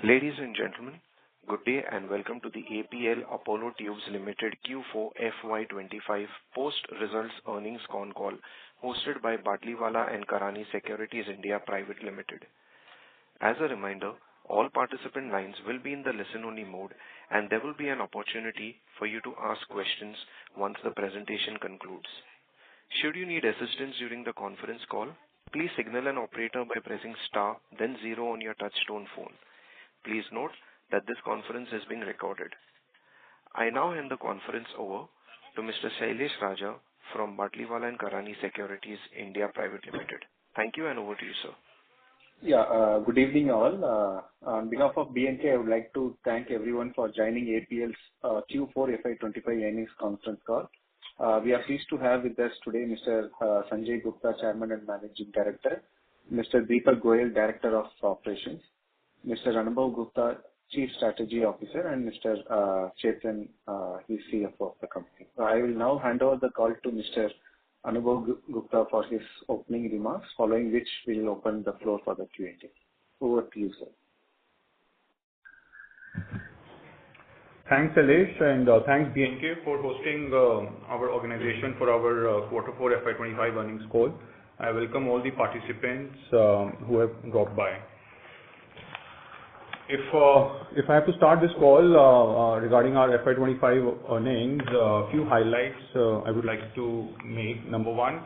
Ladies and gentlemen, good day and welcome to the APL Apollo Tubes Limited Q4 FY25 post-results earnings con call hosted by Batlivala & Karani Securities India Private Limited. As a reminder, all participant lines will be in the listen-only mode and there will be an opportunity for you to ask questions once the presentation concludes. Should you need assistance during the conference call, please signal an operator by pressing star then 0 on your touchtone phone. Please note that this conference is being recorded. I now hand the conference over to Mr. Shailesh Raja from Batlivala & Karani Securities India Private Limited. Thank you and over to you, sir. Good evening all. On behalf of BNK, I would like to thank everyone for joining APL's Q4 FY25 earnings conference call. We are pleased to have with us today Mr. Sanjay Gupta, Chairman and Managing Director, Mr. Deepak Goyal, Director of Operations, Mr. Anubhav Gupta, Chief Strategy Officer, and Mr. Chetan, he's CFO of the company. I will now hand over the call to Mr. Anubhav Gupta for his opening remarks, following which we will open the floor for the Q&A. Over to you, sir. Thanks, Shailesh, and thanks BNK for hosting our organization for our Q4 FY25 earnings call. I welcome all the participants who have dropped by. If I have to start this call regarding our FY25 earnings, a few highlights I would like to make. Number one,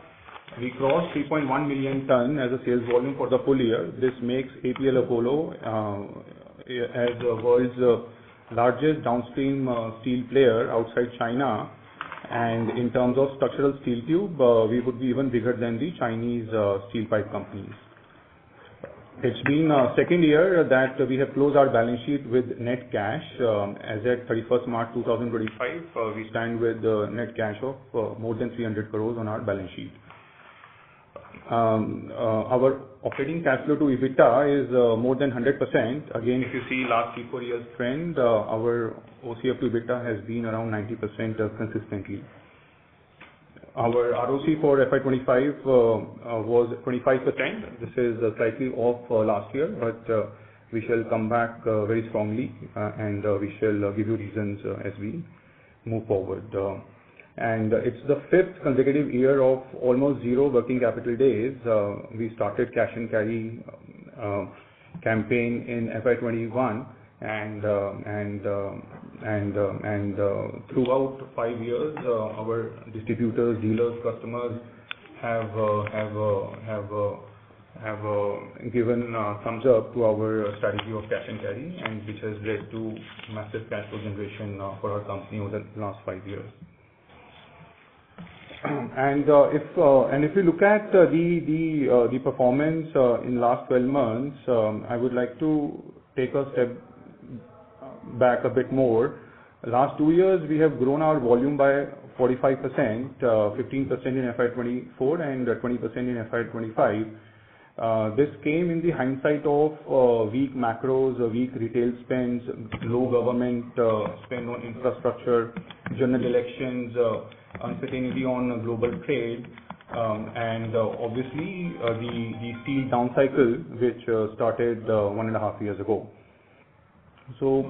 we crossed 3.1 million ton as a sales volume for the full year. This makes APL Apollo as the world's largest downstream steel player outside China, and in terms of structural steel tube, we would be even bigger than the Chinese steel pipe companies. It's been second year that we have closed our balance sheet with net cash. As at 31st March 2025, we stand with net cash of more than 300 crores on our balance sheet. Our operating cash flow to EBITDA is more than 100%. Again, if you see last 3-4 years trend, our OCF to EBITDA has been around 90% consistently. Our ROC for FY25 was 25%. This is slightly off last year, but we shall come back very strongly and we shall give you reasons as we move forward. And it's the 5th consecutive year of almost zero working capital days. We started cash and carry campaign in FY21 and throughout 5 years, our distributors, dealers, customers have given thumbs up to our strategy of cash and carry, and which has led to massive cash flow generation for our company over the last 5 years. And if you look at the performance in last 12 months, I would like to take a step back a bit more. Last 2 years, we have grown our volume by 45%, 15% in FY24 and 20% in FY25. This came in the hindsight of weak macros, weak retail spends, low government spend on infrastructure, general elections, uncertainty on global trade, and obviously the steel down cycle, which started 1.5 years ago. So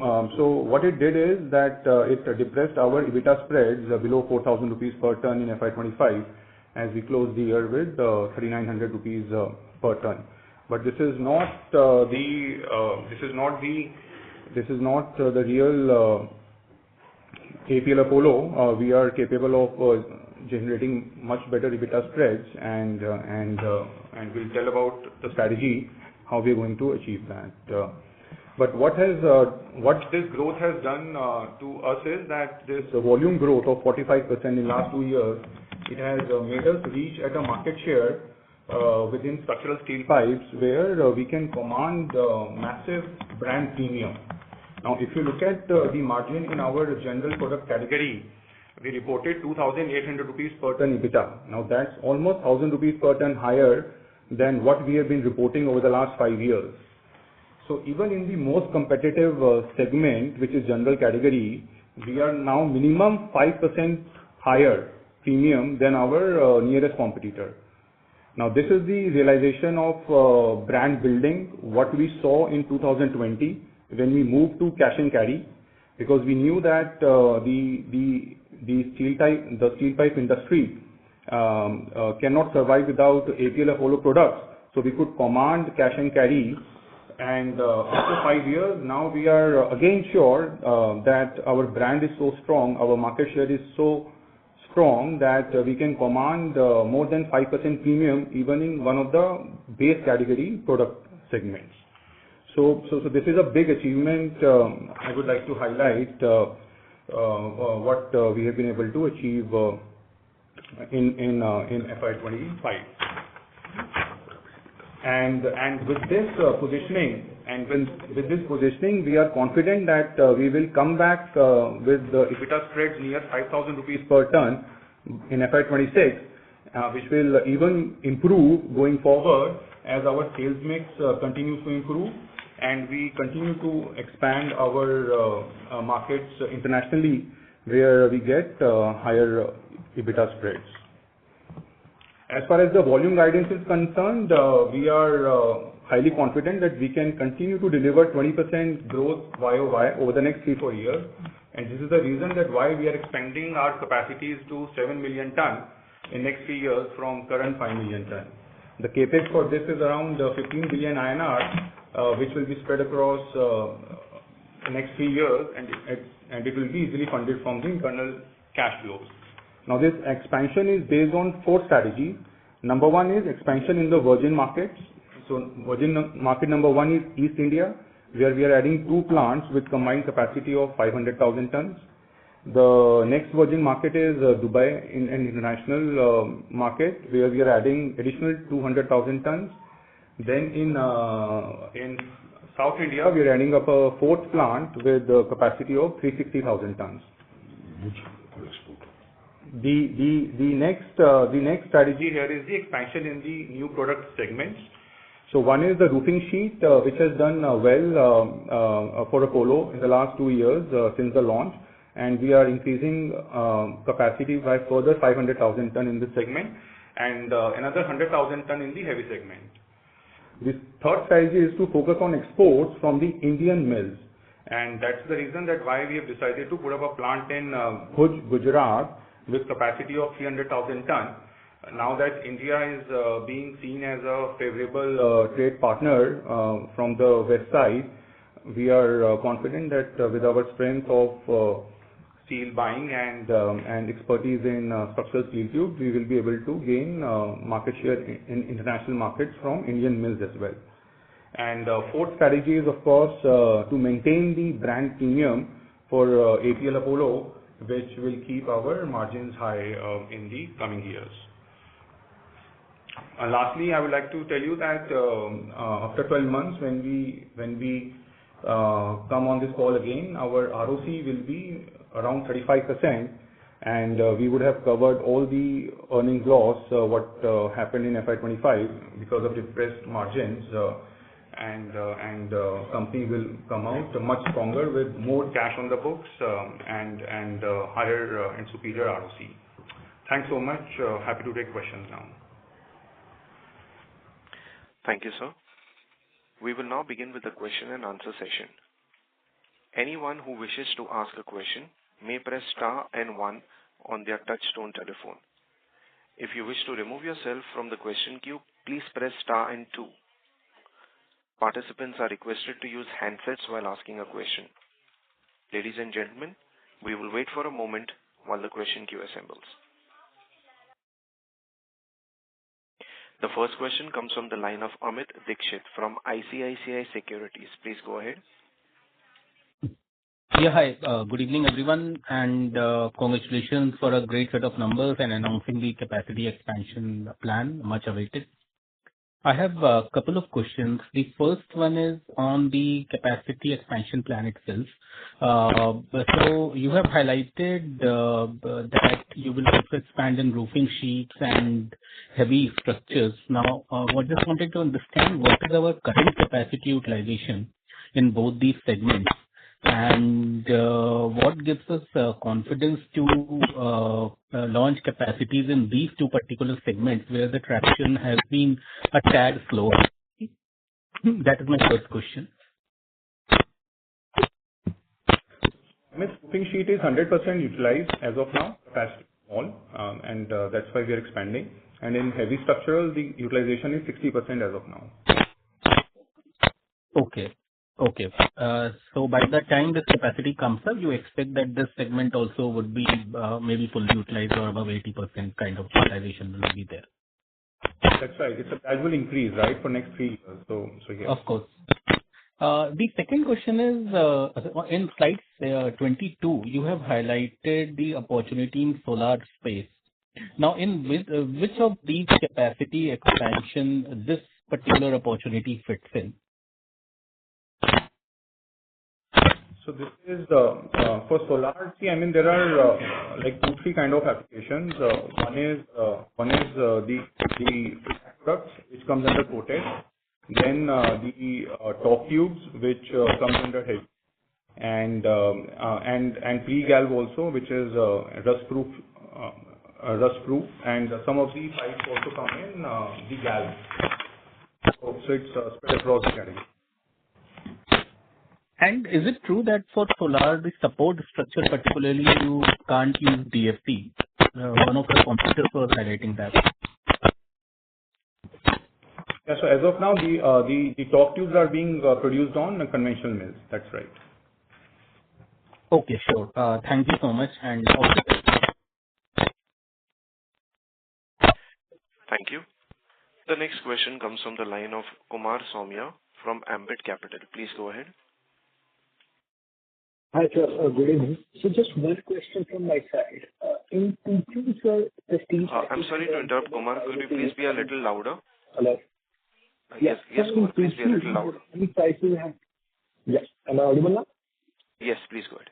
what it did is that it depressed our EBITDA spreads below 4,000 rupees per ton in FY25, as we closed the year with 3,900 rupees per ton. But this is not the real APL Apollo. We are capable of generating much better EBITDA spreads, and we'll tell about the strategy how we are going to achieve that. But what this growth has done to us is that this volume growth of 45% in last 2 years, it has made us reach at a market share within structural steel pipes where we can command massive brand premium. Now, if you look at the margin in our general product category, we reported 2,800 rupees per ton EBITDA. Now, that's almost 1,000 rupees per ton higher than what we have been reporting over the last 5 years. So even in the most competitive segment, which is general category, we are now minimum 5% higher premium than our nearest competitor. Now, this is the realization of brand building, what we saw in 2020, when we moved to cash and carry, because we knew that the steel pipe industry cannot survive without APL Apollo products. So we could command cash and carry, and after 5 years, now we are again sure that our brand is so strong, our market share is so strong that we can command more than 5% premium even in one of the base category product segments. So this is a big achievement. I would like to highlight what we have been able to achieve in FY25. And with this positioning, we are confident that we will come back with the EBITDA spreads near 5,000 rupees per ton in FY26, which will even improve going forward as our sales mix continues to improve and we continue to expand our markets internationally where we get higher EBITDA spreads. As far as the volume guidance is concerned, we are highly confident that we can continue to deliver 20% growth YOY over the next 3-4 years. And this is the reason that why we are expanding our capacities to 7 million ton in next 3 years from current 5 million ton. The capex for this is around 15 billion INR, which will be spread across the next 3 years, and it will be easily funded from the internal cash flows. Now this expansion is based on 4 strategies. Number 1 is expansion in the virgin markets. So virgin market number 1 is East India, where we are adding 2 plants with combined capacity of 500,000 tons. The next virgin market is Dubai, in an international market, where we are adding additional 200,000 tons. Then in South India, we are adding up a 4th plant with a capacity of 360,000 tons. The next strategy here is the expansion in the new product segments. So one is the roofing sheet, which has done well for Apollo in the last 2 years since the launch, and we are increasing capacity by further 500,000 ton in this segment and another 100,000 ton in the heavy segment. This third strategy is to focus on exports from the Indian mills, and that's the reason that why we have decided to put up a plant in Bhuj, Gujarat, with capacity of 300,000 ton. Now that India is being seen as a favorable trade partner from the west side, we are confident that with our strength of steel buying and expertise in structural steel tubes, we will be able to gain market share in international markets from Indian mills as well. And fourth strategy is, of course, to maintain the brand premium for APL Apollo, which will keep our margins high in the coming years. Lastly, I would like to tell you that after 12 months, when we come on this call again, our ROC will be around 35%, and we would have covered all the earnings loss what happened in FY25 because of depressed margins, and company will come out much stronger with more cash on the books and higher and superior ROC. Thanks so much. Happy to take questions now. Thank you, sir. We will now begin with the question and answer session. Anyone who wishes to ask a question may press star and 1 on their touchtone telephone. If you wish to remove yourself from the question queue, please press star and 2. Participants are requested to use handsets while asking a question. Ladies and gentlemen, we will wait for a moment while the question queue assembles. The first question comes from the line of Amit Dixit from ICICI Securities. Please go ahead. Yeah, hi. Good evening, everyone, and congratulations for a great set of numbers and announcing the capacity expansion plan, much awaited. I have a couple of questions. The first one is on the capacity expansion plan itself. So you have highlighted that you will also expand in roofing sheets and heavy structures. Now, I just wanted to understand what is our current capacity utilization in both these segments, and what gives us confidence to launch capacities in these two particular segments where the traction has been a tad slow. That is my first question. Roofing sheet is 100% utilized as of now, capacity small, and that's why we are expanding. And in heavy structural, the utilization is 60% as of now. Okay. Okay. So by the time this capacity comes up, you expect that this segment also would be maybe fully utilized or above 80% kind of utilization will be there. That's right. It's a gradual increase, right, for next 3 years. So yes. Of course. The second question is, in slide 22, you have highlighted the opportunity in solar space. Now, in which of these capacity expansion this particular opportunity fits in? So this is for solar. See, I mean, there are like 2-3 kind of applications. One is the products which comes under coated. Then the top tubes which comes under heavy, and pre-galv also, which is rust-proof, and some of the pipes also come in the galv. So it's spread across the category. And is it true that for solar, the support structure particularly, you can't use DFT? One of the competitors was highlighting that. Yeah, so as of now, the top tubes are being produced on conventional mills. That's right. Okay, sure. Thank you so much, and all the best. Thank you. The next question comes from the line of Kumar Saumya from Ambit Capital. Please go ahead. Hi, sir. Good evening. So just one question from my side. In Q2, sir, the steel... I'm sorry to interrupt, Kumar. Could you please be a little louder? Hello? Yes, Kumar, please be a little louder. Prices have... Yes. Am I audible now? Yes, please go ahead.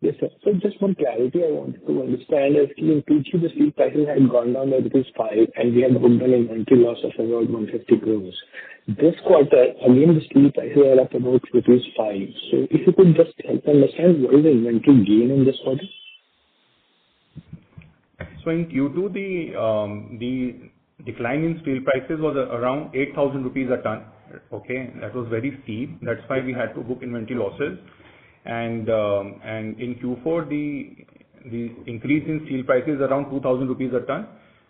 Yes, sir. So just one clarity I wanted to understand is in Q2, the steel prices had gone down by ₹5, and we had booked an inventory loss of about 150 crores. This quarter, again, the steel prices are up about ₹5. So if you could just help understand what is the inventory gain in this quarter? So in Q2, the decline in steel prices was around 8,000 rupees a ton. Okay, that was very steep. That's why we had to book inventory losses. And in Q4, the increase in steel prices is around 2,000 rupees a ton,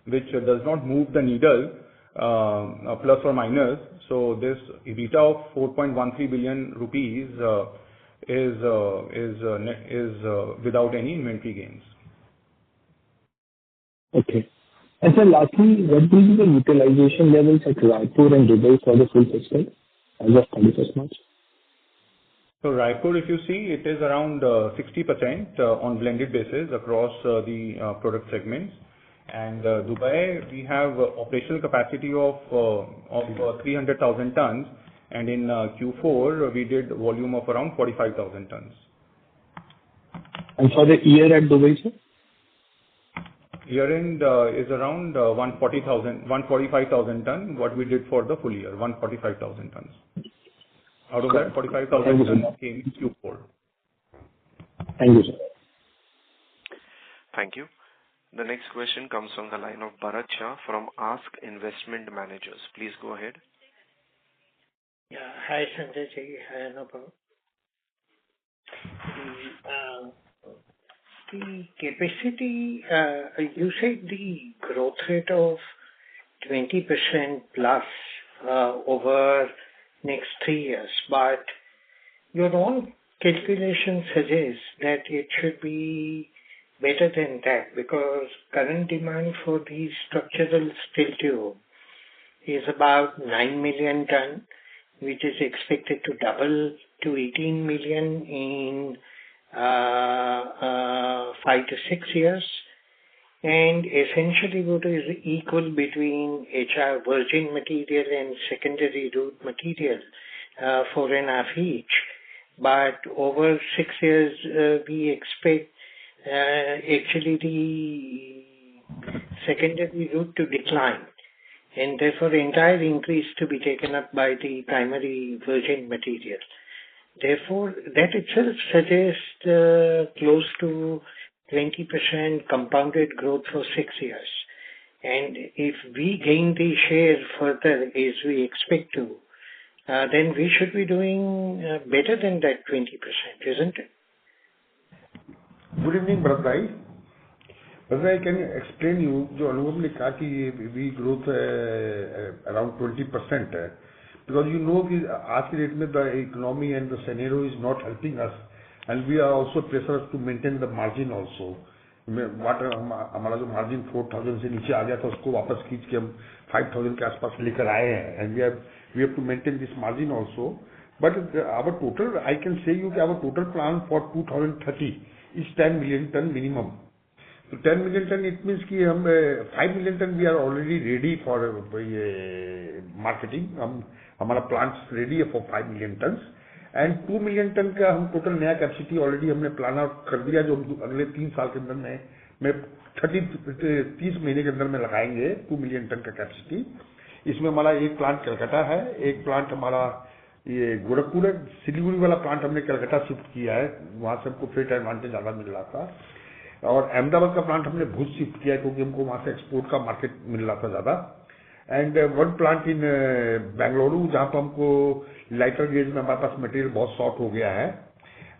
which does not move the needle plus or minus. So this EBITDA of 4.13 billion rupees is without any inventory gains. Okay. And so lastly, what will be the utilization levels at Raipur and Dubai for the full fiscal as of 31st March? So Raipur, if you see, it is around 60% on blended basis across the product segments. And Dubai, we have operational capacity of 300,000 tons. And in Q4, we did volume of around 45,000 tons. And for the year at Dubai, sir? Year-end is around 145,000 tons, what we did for the full year, 145,000 tons. Out of that, 45,000 tons came in Q4. Thank you, sir. Thank you. The next question comes from the line of Bharat Shah from Ask Investment Managers. Please go ahead. Yeah. Hi, Sanjay ji. Hi, Anupam. The capacity, you said the growth rate of 20% plus over next 3 years, but your own calculation suggests that it should be better than that because current demand for the structural steel tube is about 9 million ton, which is expected to double to 18 million in 5 to 6 years, and essentially what is equal between HR virgin material and secondary route material, 4.5 each. But over 6 years, we expect actually the secondary route to decline, and therefore the entire increase to be taken up by the primary virgin material. Therefore, that itself suggests close to 20% compounded growth for 6 years. And if we gain the share further as we expect to, then we should be doing better than that 20%, isn't it? Good evening, Bharat Bhai. Bharat Bhai, can you explain you जो अनुभव ने कहा कि we growth around 20% है, because you know कि आज के date में the economy and the scenario is not helping us and we are also pressured to maintain the margin also. हमारा जो मार्जिन 4,000 से नीचे आ गया था उसको वापस खींच के हम 5,000 के आसपास लेकर आए हैं and we have to maintain this margin also. But our total, I can say you कि our total plan for 2030 is 10 million ton minimum. So 10 million ton it means कि हम 5 million ton we are already ready for marketing. हमारा plants ready है for 5 million tons. And 2 million ton का हम total नया capacity already हमने plan out कर दिया जो अगले 3 साल के अंदर में 30 महीने के अंदर में लगाएंगे 2 मिलियन टन का कैपेसिटी. इसमें हमारा एक प्लांट कलकत्ता है, एक प्लांट हमारा ये गोरखपुर है. सिलीगुड़ी वाला प्लांट हमने कलकत्ता शिफ्ट किया है, वहां से हमको फ्रेट एडवांटेज ज्यादा मिल रहा था. और अहमदाबाद का प्लांट हमने भुज शिफ्ट किया है क्योंकि हमको वहां से एक्सपोर्ट का मार्केट मिल रहा था ज्यादा. And one plant in Bengaluru जहां पर हमको लाइटर गेज में हमारे पास मटेरियल बहुत शॉर्ट हो गया है.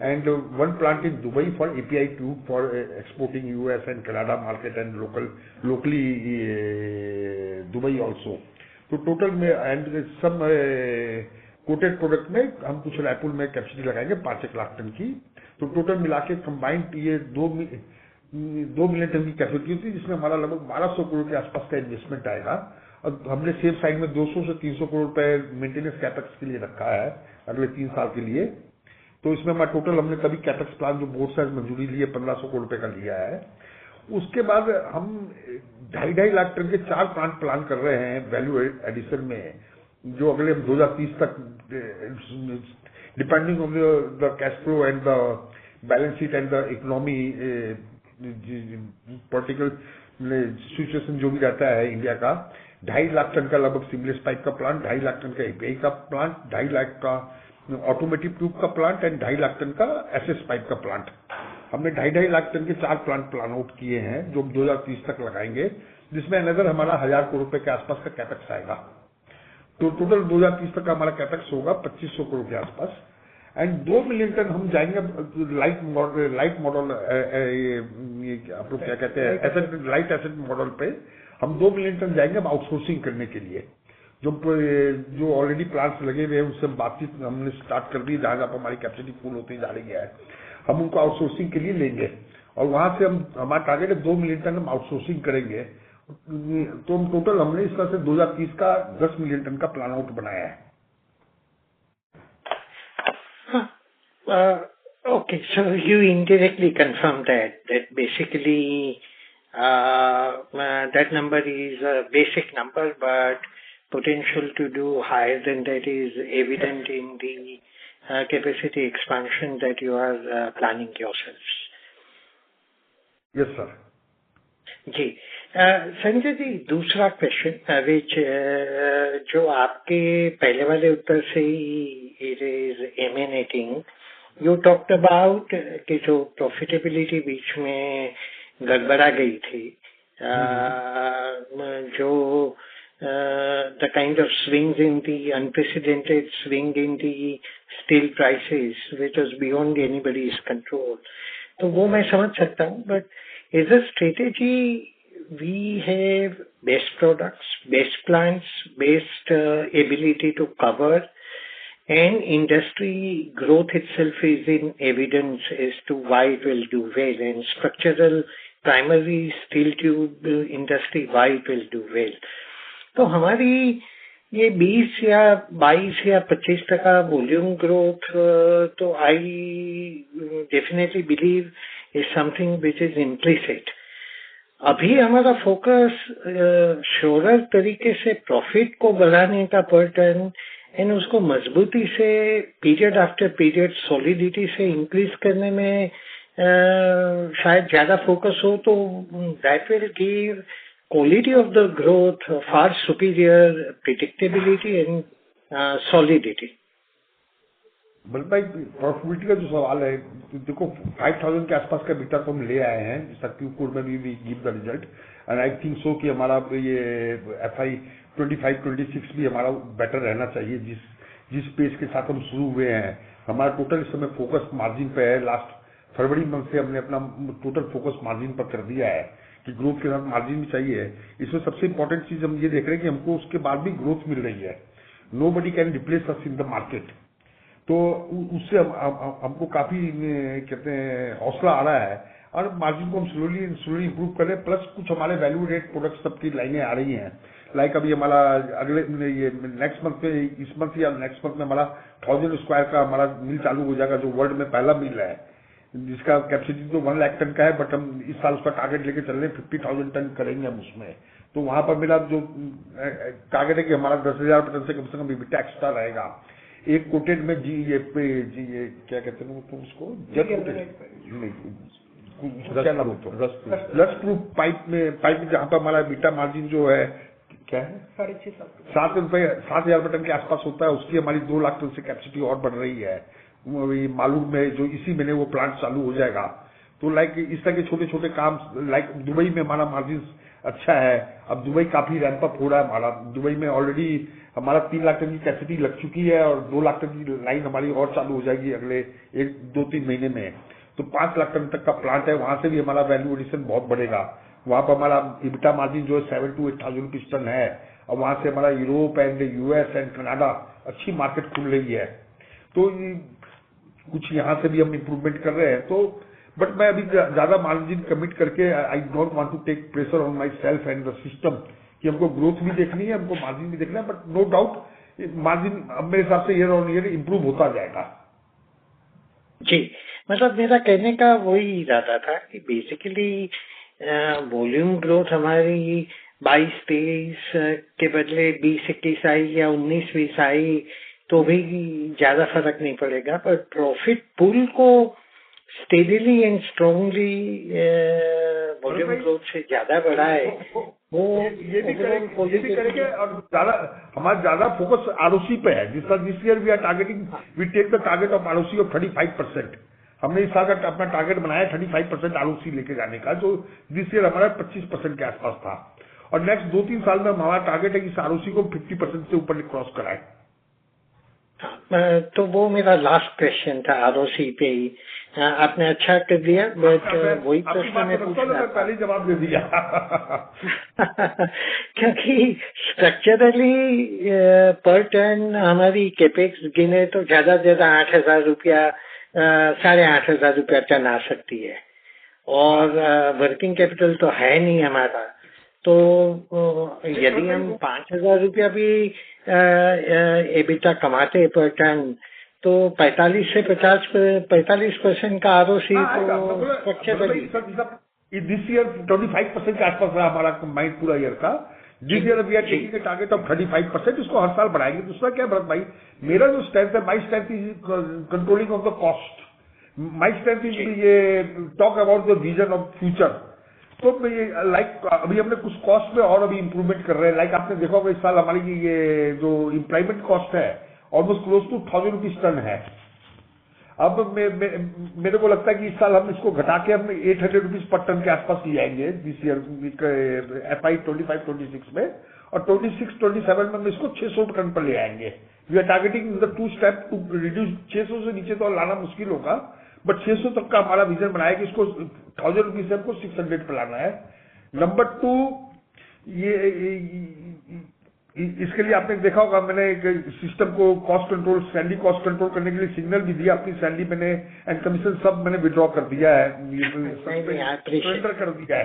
And one plant in Dubai for API tube for exporting US and Canada market and locally Dubai also. तो टोटल में एंड सब कोटेड प्रोडक्ट में हम कुछ रायपुर में कैपेसिटी लगाएंगे 5 लाख टन की. तो टोटल मिला के कंबाइंड ये 2 मिलियन टन की कैपेसिटी होती है जिसमें हमारा लगभग 1200 करोड़ के आसपास का इन्वेस्टमेंट आएगा. और हमने सेम साइड में 200 से 300 करोड़ रुपए मेंटेनेंस कैपेक्स के लिए रखा है अगले 3 साल के लिए. तो इसमें हमारा टोटल हमने कभी कैपेक्स प्लान जो बोर्ड से मंजूरी लिए 1500 करोड़ रुपए का लिया है. उसके बाद हम 2.5 लाख टन के 4 प्लांट प्लान कर रहे हैं वैल्यू एडिशन में जो अगले 2030 तक depending on the cash flow and the balance sheet and the economy political situation जो भी रहता है इंडिया का. 2.5 लाख टन का लगभग सीमलेस पाइप का प्लांट, 2.5 लाख टन का एपीआई का प्लांट, 2.5 लाख का ऑटोमेटिक ट्यूब का प्लांट एंड 2.5 लाख टन का एसएस पाइप का प्लांट. हमने 2.5 लाख टन के 4 प्लांट प्लान आउट किए हैं जो 2030 तक लगाएंगे जिसमें अनदर हमारा 1000 करोड़ रुपए के आसपास का कैपेक्स आएगा. तो टोटल 2030 तक का हमारा कैपेक्स होगा 2500 करोड़ के आसपास. एंड 2 मिलियन टन हम जाएंगे लाइट मॉडल आप लोग क्या कहते हैं एसेट लाइट एसेट मॉडल पे हम 2 मिलियन टन जाएंगे अब आउटसोर्सिंग करने के लिए. जो ऑलरेडी प्लांट्स लगे हुए हैं उससे बातचीत हमने स्टार्ट कर दी जहां जहां पर हमारी कैपेसिटी फुल होती जा रही है हम उनको आउटसोर्सिंग के लिए लेंगे. और वहां से हम हमारा टारगेट है 2 मिलियन टन हम आउटसोर्सिंग करेंगे. तो हम टोटल हमने इस तरह से 2030 का 10 मिलियन टन का प्लान आउट बनाया है. Okay, so you indirectly confirmed that basically that number is a basic number, but potential to do higher than that is evident in the capacity expansion that you are planning yourselves. Yes, sir. जी संजय जी दूसरा question which जो आपके पहले वाले उत्तर से ही it is emanating. You talked about कि जो प्रॉफिटेबिलिटी बीच में गड़बड़ा गई थी जो the kind of swings in the unprecedented swing in the steel prices which was beyond anybody's control. तो वो मैं समझ सकता हूँ, but as a strategy we have best products, best plants, best ability to cover, and industry growth itself is in evidence as to why it will do well, and structural primary steel tube industry why it will do well. तो हमारी ये 20 या 22 या 25% volume growth तो I definitely believe is something which is implicit. अभी हमारा focus श्योरर तरीके से प्रॉफिट को बढ़ाने का पर टन एंड उसको मजबूती से पीरियड आफ्टर पीरियड सॉलिडिटी से इंक्रीज करने में शायद ज्यादा फोकस हो तो that will give quality of the growth far superior predictability and solidity. बल्कि भाई प्रॉफिटेबिलिटी का जो सवाल है देखो 5000 के आसपास का बीटा तो हम ले आए हैं जिसका Q4 में भी give the result and I think so कि हमारा ये FY 25-26 भी हमारा बेटर रहना चाहिए जिस पेस के साथ हम शुरू हुए हैं. हमारा टोटल इस समय फोकस मार्जिन पे है. लास्ट फरवरी मंथ से हमने अपना टोटल फोकस मार्जिन पर कर दिया है कि ग्रोथ के साथ मार्जिन भी चाहिए। इसमें सबसे इंपॉर्टेंट चीज हम ये देख रहे हैं कि हमको उसके बाद भी ग्रोथ मिल रही है। Nobody can replace us in the market. तो उससे हमको काफी कहते हैं हौसला आ रहा है और मार्जिन को हम स्लोली इंप्रूव कर रहे हैं। प्लस कुछ हमारे वैल्यू एडेड प्रोडक्ट्स सबकी लाइनें आ रही हैं। लाइक अभी हमारा अगले ये नेक्स्ट मंथ में, इस मंथ या नेक्स्ट मंथ में हमारा 1000 स्क्वायर का हमारा मिल चालू हो जाएगा, जो वर्ल्ड में पहला मिल है, जिसका कैपेसिटी तो 1 लाख टन का है, बट हम इस साल उसका टारगेट लेके चल रहे हैं 50,000 टन करेंगे हम उसमें। तो वहां पर मेरा जो टारगेट है कि हमारा 10,000 टन से कम EBITDA एक्स्ट्रा रहेगा। एक कोटेड में जी ये क्या कहते हैं उसको, जेट रस्ट प्रूफ पाइप में जहां पर हमारा बीटा मार्जिन जो है क्या है 7,000 टन के आसपास होता है, उसकी हमारी 2 लाख टन से कैपेसिटी और बढ़ रही है। मालूम में जो इसी महीने वो प्लांट चालू हो जाएगा। तो लाइक इस तरह के छोटे छोटे काम, लाइक दुबई में हमारा मार्जिन अच्छा है। अब दुबई काफी रैंप अप हो रहा है हमारा। दुबई में ऑलरेडी हमारा 3 लाख टन की कैपेसिटी लग चुकी है और 2 लाख टन की लाइन हमारी और चालू हो जाएगी अगले 1-2-3 महीने में। तो 5 लाख टन तक का प्लांट है, वहां से भी हमारा वैल्यू एडिशन बहुत बढ़ेगा। वहां पर हमारा EBITDA मार्जिन जो है 7,000 to 8,000 रुपीज टन है। और वहां से हमारा Europe and US and Canada अच्छी मार्केट खुल रही है। तो कुछ यहाँ से भी हम इम्प्रूवमेंट कर रहे हैं। तो बट मैं अभी ज्यादा मार्जिन कमिट करके I don't want to take pressure on myself and the system कि हमको ग्रोथ भी देखनी है, हमको मार्जिन भी देखना है। बट नो डाउट मार्जिन अब मेरे हिसाब से ईयर ऑन ईयर इम्प्रूव होता जाएगा। जी, मतलब मेरा कहने का वही इरादा था कि बेसिकली वॉल्यूम ग्रोथ हमारी 22-23 के बदले 20-21 आई या 19-20 आई तो भी ज्यादा फर्क नहीं पड़ेगा, पर प्रॉफिट पूल को steadily and strongly volume growth से ज्यादा बढ़ाए वो ये भी करेंगे। और हमारा ज्यादा फोकस आरओसी पे है। This year we are targeting, we take the target of ROC of 35%। हमने इस साल का अपना टारगेट बनाया 35% आरओसी लेके जाने का, जो दिस ईयर हमारा 25% के आसपास था। और नेक्स्ट 2-3 साल में हमारा टारगेट है कि इस आरओसी को 50% से ऊपर क्रॉस कराए। तो वो मेरा लास्ट क्वेश्चन था आरओसी पे ही। आपने अच्छा कर दिया, बट वही प्रश्न मैं पूछ रहा था, पहले जवाब दे दिया। क्योंकि स्ट्रक्चरली पर टन हमारी केपेक्स गिने तो ज्यादा 8,000 रुपया 8,500 रुपया टन आ सकती है, और वर्किंग कैपिटल तो है नहीं हमारा। तो यदि हम 5,000 रुपया भी EBITDA कमाते पर टन, तो 45 से 45% का आरओसी तो स्ट्रक्चरली दिस ईयर 25% के आसपास रहा हमारा कंबाइंड पूरा ईयर का। This year we are taking the target of 35%। इसको हर साल बढ़ाएंगे। दूसरा क्या भरत भाई, मेरा जो स्ट्रेंथ है, my strength is controlling of the cost. My strength is ये talk about the vision of future. तो लाइक अभी हमने कुछ कॉस्ट में और अभी इंप्रूवमेंट कर रहे हैं। लाइक आपने देखा होगा इस साल हमारी ये जो एम्प्लॉयमेंट कॉस्ट है almost close to 1,000 rupees ton है। अब मेरे को लगता है कि इस साल हम इसको घटा के हम 800 रुपीज पर टन के आसपास ले आएंगे दिस ईयर FY 25-26 में। और 26-27 में हम इसको 600 टन पर ले आएंगे। We are targeting the 2 step to reduce. 600 से नीचे तो लाना मुश्किल होगा, बट 600 तक का हमारा विजन बनाया कि इसको 1,000 रुपीज से हमको 600 पर लाना है। नंबर 2, ये इसके लिए आपने देखा होगा मैंने एक सिस्टम को cost control, salary cost control करने के लिए सिग्नल भी दिया। अपनी सैलरी मैंने एंड कमीशन सब मैंने विड्रॉ कर दिया है, सरेंडर कर दिया है।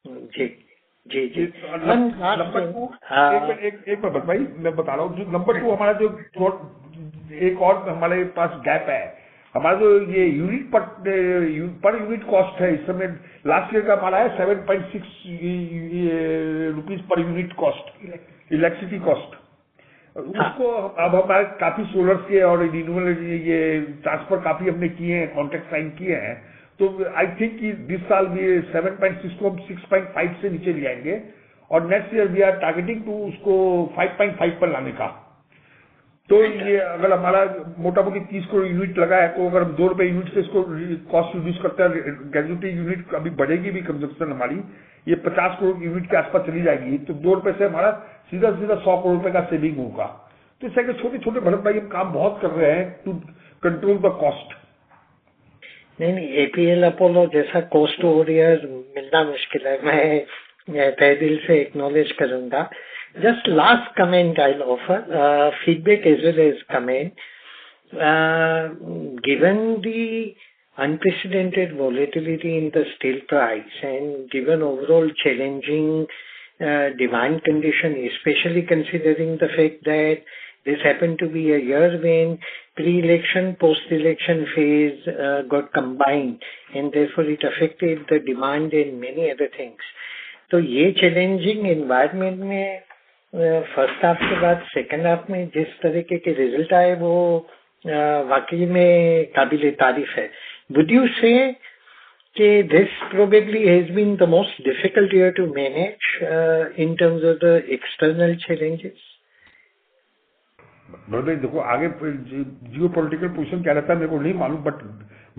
जी जी जी। नंबर 2 एक बात भाई मैं बता रहा हूँ। जो नंबर 2 हमारा जो एक और हमारे पास गैप है, हमारा जो ये यूनिट पर यूनिट कॉस्ट है इस समय लास्ट ईयर का हमारा है 7.6 rupees per unit cost, electricity cost. उसको अब हमारे काफी सोलर के और रिन्यूएबल ये ट्रांसफर काफी हमने किए हैं, कॉन्ट्रैक्ट साइन किए हैं। तो आई थिंक कि दिस साल भी 7.6 को हम 6.5 से नीचे ले आएंगे। और next year we are targeting to उसको 5.5 पर लाने का। तो ये अगर हमारा मोटा मोटी 30 करोड़ यूनिट लगा है, तो अगर हम 2 रुपए यूनिट से इसको कॉस्ट रिड्यूस करते हैं, ग्रेजुएटी यूनिट अभी बढ़ेगी भी कंजप्शन हमारी, ये 50 करोड़ यूनिट के आसपास चली जाएगी। तो 2 रुपए से हमारा सीधा 100 करोड़ रुपए का सेविंग होगा। तो इस तरह के छोटे छोटे भरत भाई हम काम बहुत कर रहे हैं टू कंट्रोल द कॉस्ट। नहीं, APL अपोलो जैसा कोस्ट वॉरियर मिलना मुश्किल है. मैं तहे दिल से एक्नॉलेज करूंगा. Just last comment I'll offer, feedback as well as comment. Given the unprecedented volatility in the steel price and given overall challenging demand condition, especially considering the fact that this happened to be a year when pre-election, post-election phase got combined, and therefore it affected the demand and many other things. तो ये challenging environment में first half के बाद second half में जिस तरीके के result आए वो वाकई में काबिल तारीफ है. वुड यू से कि this probably has been the most difficult year to manage in terms of the external challenges? Brother देखो, आगे जियो पॉलिटिकल पोजिशन क्या रहता है मेरे को नहीं मालूम, बट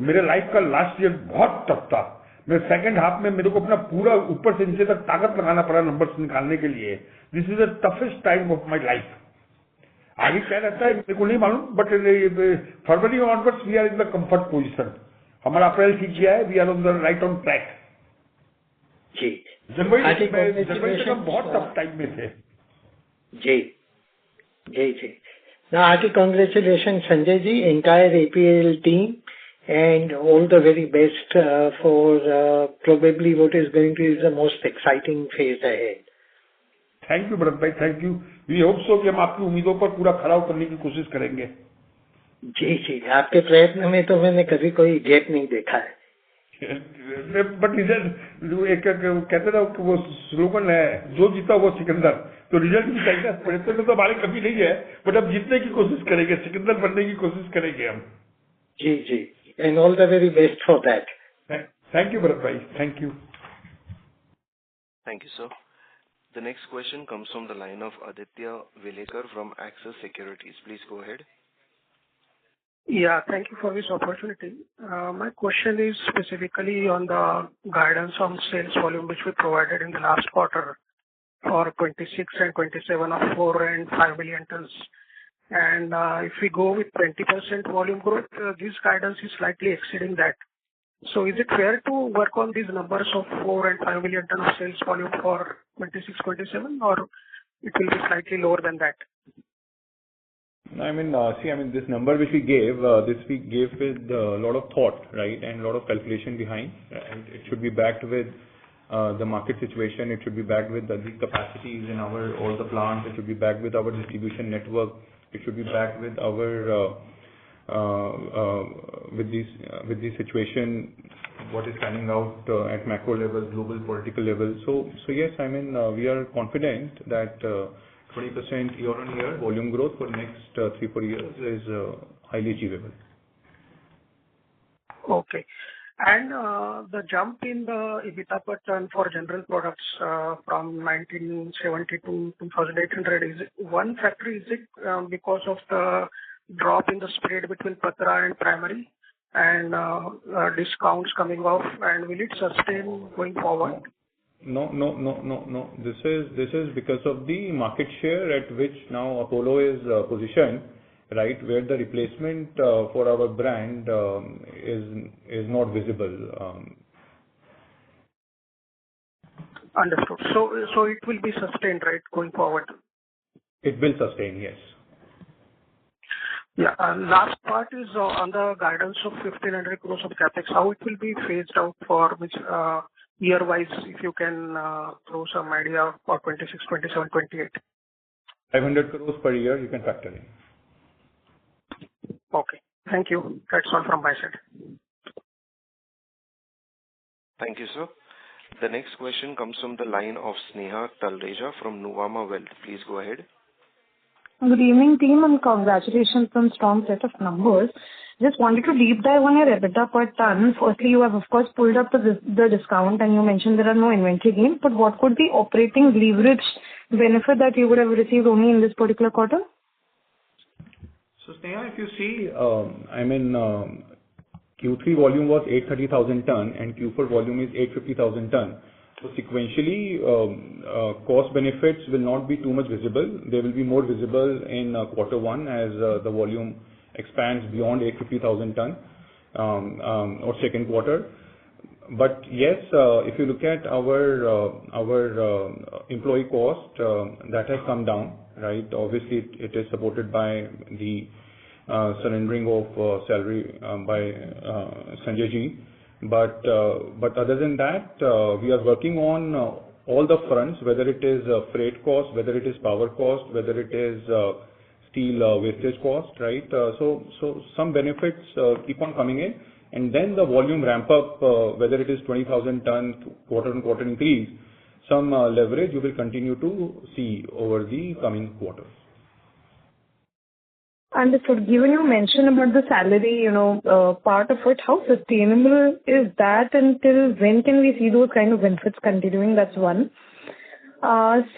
मेरे लाइफ का लास्ट ईयर बहुत टफ था. मेरे सेकंड हाफ में मेरे को अपना पूरा ऊपर से नीचे तक ताकत लगाना पड़ा नंबर्स निकालने के लिए. This is the toughest time of my life. आगे क्या रहता है मेरे को नहीं मालूम, but February onwards we are in the comfort position. हमारा अप्रैल ठीक किया है, we are on the right on track. जी, जनवरी तक हम बहुत टफ टाइम में थे. जी जी जी. Now, hearty congratulations, Sanjay ji, entire APL team, and all the very best for probably what is going to be the most exciting phase ahead. Thank you Bharat bhai, thank you. We hope so कि हम आपकी उम्मीदों पर पूरा खरा उतरने की कोशिश करेंगे. जी जी, आपके प्रयत्न में तो मैंने कभी कोई गैप नहीं देखा है. बट रिजल्ट कहते ना वो स्लोगन है, जो जीता वो सिकंदर. तो रिजल्ट भी चाहिए. प्रयत्न में तो हमारी कमी नहीं है, बट अब जीतने की कोशिश करेंगे, सिकंदर बनने की कोशिश करेंगे हम. जी जी, and all the very best for that. Thank you Bharat bhai, thank you. Thank you, sir. The next question comes from the line of Aditya Vilekar from Axis Securities. Please go ahead. Yeah, thank you for this opportunity. My question is specifically on the guidance on sales volume which we provided in the last quarter for 26 and 27 of 4 and 5 million tons. And if we go with 20% volume growth, this guidance is slightly exceeding that. So is it fair to work on these numbers of 4 and 5 million ton of sales volume for 26-27, or it will be slightly lower than that? I mean, this number which we gave, with a lot of thought, right, and a lot of calculation behind. And it should be backed with the market situation. It should be backed with the capacities in all the plants. It should be backed with our distribution network. It should be backed with our with the situation, what is panning out at macro level, global political level. So yes, I mean, we are confident that 20% year-on-year volume growth for the next 3-4 years is highly achievable. Okay. And the jump in the EBITDA per ton for general products from 1970 to 2,800 is one factor. Is it because of the drop in the spread between Patra and primary and discounts coming off, and will it sustain going forward? No. This is because of the market share at which now Apollo is positioned, right, where the replacement for our brand is not visible. Understood. So it will be sustained, right, going forward? It will sustain, yes. Yeah. Last part is on the guidance of 1,500 crores of capex. How it will be phased out for which year-wise, if you can throw some idea for 26, 27, 28. 500 crores per year you can factor in. Okay. Thank you. That's all from my side. Thank you, sir. The next question comes from the line of Sneha Talreja from Nuvama Wealth. Please go ahead. Good evening, team, and congratulations on strong set of numbers. Just wanted to deep dive on your EBITDA per ton. Firstly, you have, of course, pulled up the discount, and you mentioned there are no inventory gains, but what could be operating leverage benefit that you would have received only in this particular quarter? So, Sneha, if you see, Q3 volume was 830,000 ton and Q4 volume is 850,000 ton. So sequentially, cost benefits will not be too much visible. They will be more visible in quarter one as the volume expands beyond 850,000 ton. or second quarter. But yes, if you look at our employee cost, that has come down, right? Obviously, it is supported by the surrendering of salary by Sanjay ji. But other than that, we are working on all the fronts, whether it is freight cost, whether it is power cost, whether it is steel wastage cost, right? So some benefits keep on coming in. And then the volume ramp up, whether it is 20,000 tons quarter-on-quarter increase, some leverage you will continue to see over the coming quarters. Understood. Given you mentioned about the salary, part of it, how sustainable is that? Until when can we see those kind of benefits continuing? That's one.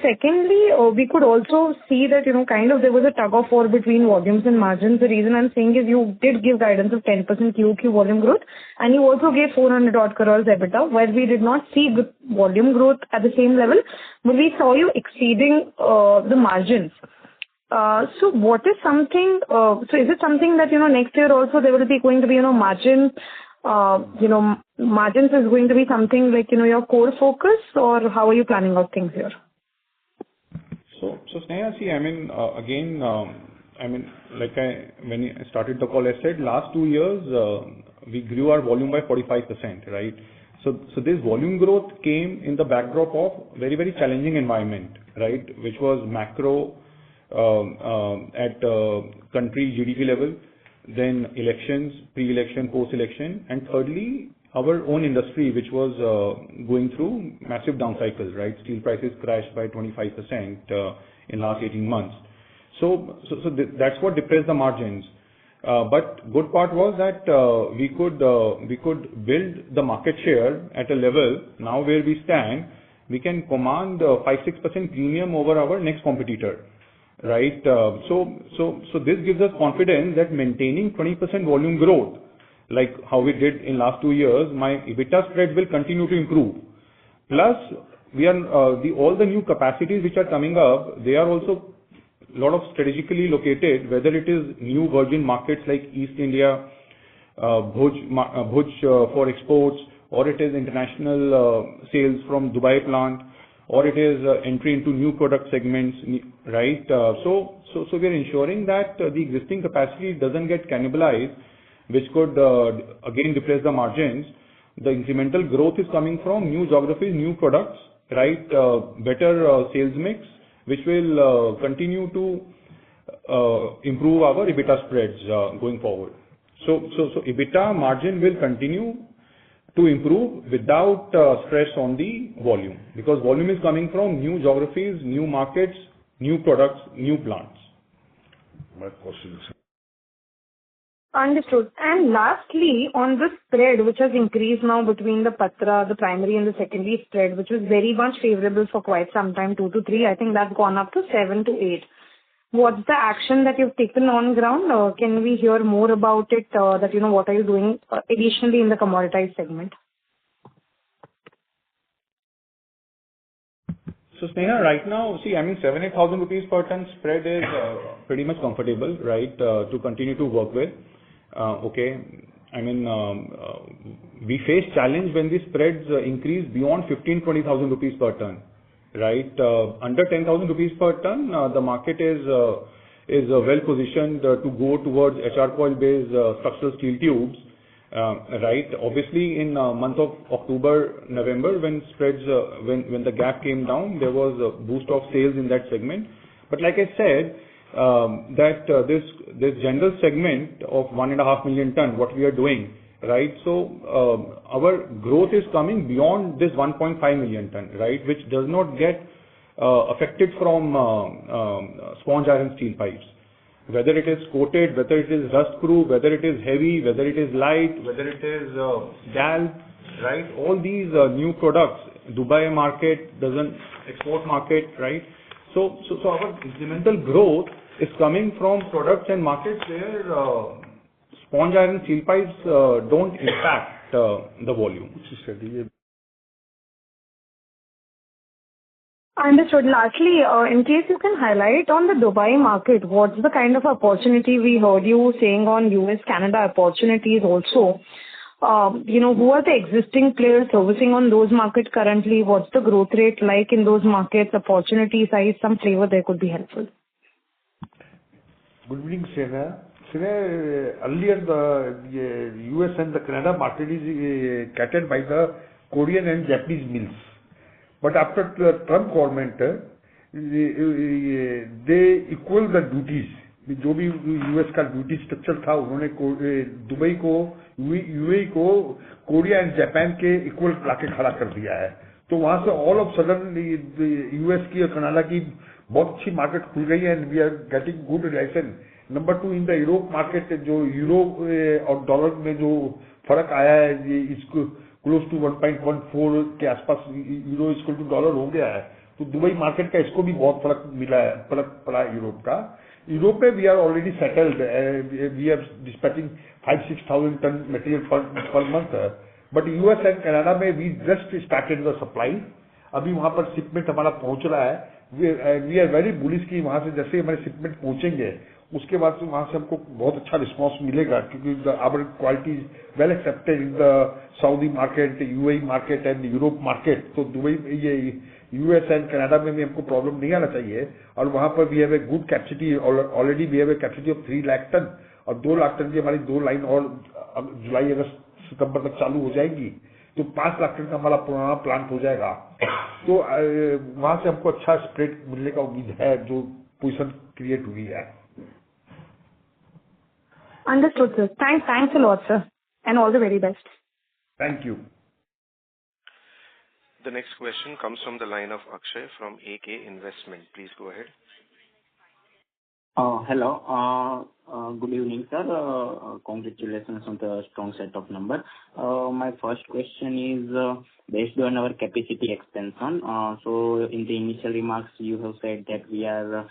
Secondly, we could also see that, there was a tug of war between volumes and margins. The reason I'm saying is you did give guidance of 10% QOQ volume growth, and you also gave 400 odd crores EBITDA, where we did not see the volume growth at the same level, but we saw you exceeding the margins. So what is something, so is it something that, next year also there will be going to be, margins is going to be something like, your core focus, or how are you planning out things here? So Sneha, see, when I started the call, I said last 2 years, we grew our volume by 45%, right? So this volume growth came in the backdrop of very, very challenging environment, right? Which was macro, at country GDP level, then elections, pre-election, post-election, and thirdly, our own industry, which was going through massive down cycles, right? Steel prices crashed by 25% in last 18 months. So that's what depressed the margins. But good part was that we could build the market share at a level now where we stand. We can command 5-6% premium over our next competitor. Right. So this gives us confidence that maintaining 20% volume growth, like how we did in last 2 years, my EBITDA spread will continue to improve. Plus, we are all the new capacities which are coming up, they are also a lot of strategically located, whether it is new virgin markets like East India, Bhuj for exports, or it is international sales from Dubai plant, or it is entry into new product segments, right? So we are ensuring that the existing capacity doesn't get cannibalized, which could again depress the margins. The incremental growth is coming from new geographies, new products, right? Better sales mix, which will continue to improve our EBITDA spreads going forward. So EBITDA margin will continue to improve without stress on the volume, because volume is coming from new geographies, new markets, new products, new plants. My question is... Understood. And lastly, on the spread, which has increased now between the Patra, the primary and the secondary spread, which was very much favorable for quite some time, 2 to 3, I think that's gone up to 7 to 8. What's the action that you've taken on ground? Can we hear more about it? What are you doing additionally in the commoditized segment? So Sneha, right now, 7,000-8,000 rupees per ton spread is pretty much comfortable, right, to continue to work with. Okay. We face challenge when the spreads increase beyond 15,000-20,000 rupees per ton. Right, under 10,000 rupees per ton, the market is well positioned to go towards HR coil-based structural steel tubes. Right, obviously in month of October, November, when spreads, when the gap came down, there was a boost of sales in that segment. But like I said, this general segment of 1.5 million ton, what we are doing. Right, so our growth is coming beyond this 1.5 million ton, right, which does not get affected from sponge iron steel pipes. Whether it is coated, whether it is rust proof, whether it is heavy, whether it is light, whether it is gal, right, all these new products, Dubai market, doesn't export market, right. So our incremental growth is coming from products and markets where sponge iron steel pipes don't impact the volume. Understood. Lastly, in case you can highlight on the Dubai market, what's the kind of opportunity we heard you saying on US, Canada opportunities also? Who are the existing players servicing on those markets currently? What's the growth rate like in those markets? Opportunity size, some flavor there could be helpful. Good evening, Sena. Earlier the US and the Canada market is catered by the Korean and Japanese mills. But after the Trump government, they equal the duties. जो भी US का duty structure था उन्होंने Dubai को UAE को Korea and Japan के equal लाके खड़ा कर दिया है. तो वहां से ऑल ऑफ सडन यूएस की और कनाडा की बहुत अच्छी मार्केट खुल गई है and we are getting good relation. Number 2 in the Europe market जो यूरो और डॉलर में जो फर्क आया है इसको क्लोज टू 1.14 के आसपास यूरो इक्वल टू डॉलर हो गया है. तो दुबई मार्केट का इसको भी बहुत फर्क पड़ा है यूरोप का. यूरोप में we are already settled. We are dispatching 5,000-6,000 ton material per month. But US and Canada में we just started the supply. अभी वहां पर शिपमेंट हमारा पहुंच रहा है. वी आर वेरी बुलिश की वहां से जैसे हमारे शिपमेंट पहुंचेंगे उसके बाद से वहां से हमको बहुत अच्छा रिस्पांस मिलेगा क्योंकि our quality is well accepted in the Saudi market, UAE market and Europe market. तो दुबई ये यूएस एंड कनाडा में भी हमको प्रॉब्लम नहीं आना चाहिए. और वहां पर we have a good capacity. Already we have a capacity of 3 lakh ton और 2 लाख टन की हमारी 2 लाइन और जुलाई अगस्त सितंबर तक चालू हो जाएगी. तो 5 लाख टन का हमारा पुराना प्लांट हो जाएगा. तो वहां से हमको अच्छा स्प्रेड मिलने का उम्मीद है जो पोजिशन क्रिएट हुई है. Understood, sir. Thanks a lot, sir, and all the very best. Thank you. The next question comes from the line of Akshay from AK Investment. Please go ahead. Hello. Good evening, sir. Congratulations on the strong set of numbers. My first question is based on our capacity expansion. So in the initial remarks, you have said that we are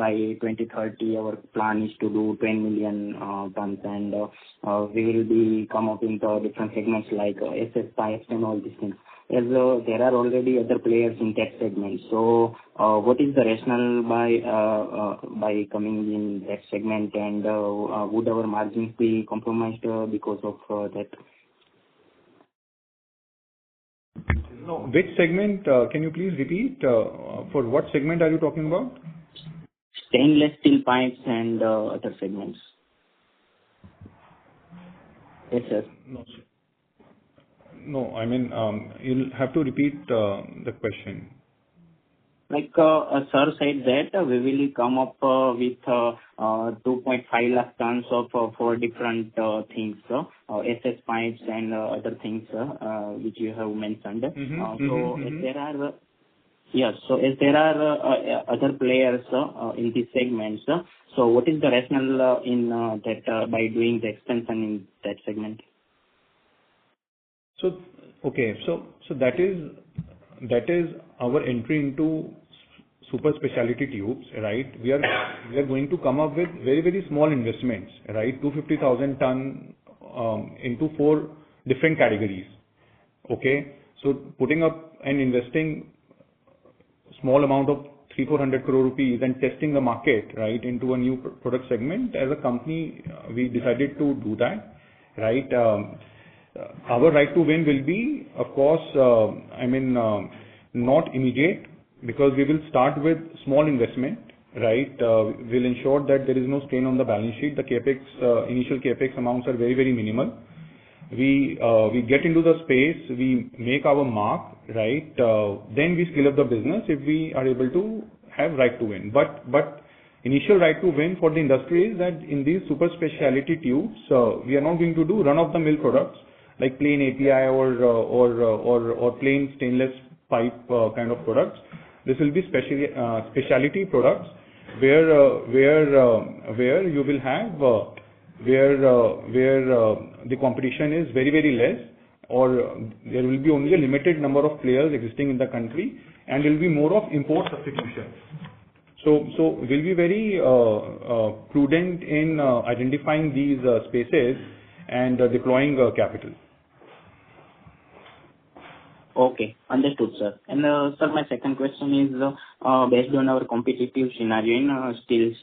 by 2030, our plan is to do 10 million tons, and we will be come up in the different segments like SS pipes and all these things. As there are already other players in that segment. So what is the rationale by coming in that segment, and would our margins be compromised because of that? No, which segment? Can you please repeat? For what segment are you talking about? Stainless steel pipes and other segments. Yes, sir. No, I mean, you'll have to repeat the question. Like sir said that we will come up with 2.5 lakh tons of 4 different things, SS pipes and other things which you have mentioned. If there are other players in these segments, so what is the rationale in that by doing the expansion in that segment? So that is our entry into super specialty tubes, right? We are going to come up with very, very small investments, right? 250,000 ton into 4 different categories. Okay, so putting up and investing small amount of 300-400 crore rupees and testing the market, right, into a new product segment. As a company, we decided to do that, right? Our right to win will be, of course, not immediate, because we will start with small investment, right? We'll ensure that there is no strain on the balance sheet. The capex, initial capex amounts are very, very minimal. We get into the space, we make our mark, right? Then we scale up the business if we are able to have right to win. But initial right to win for the industry is that in these super specialty tubes, we are not going to do run-of-the-mill products like plain API or plain stainless pipe kind of products. This will be specialty products where you will have where the competition is very, very less, or there will be only a limited number of players existing in the country, and there will be more of import substitution. So we'll be very prudent in identifying these spaces and deploying capital. Okay, understood, sir. And sir, my second question is based on our competitive scenario in steel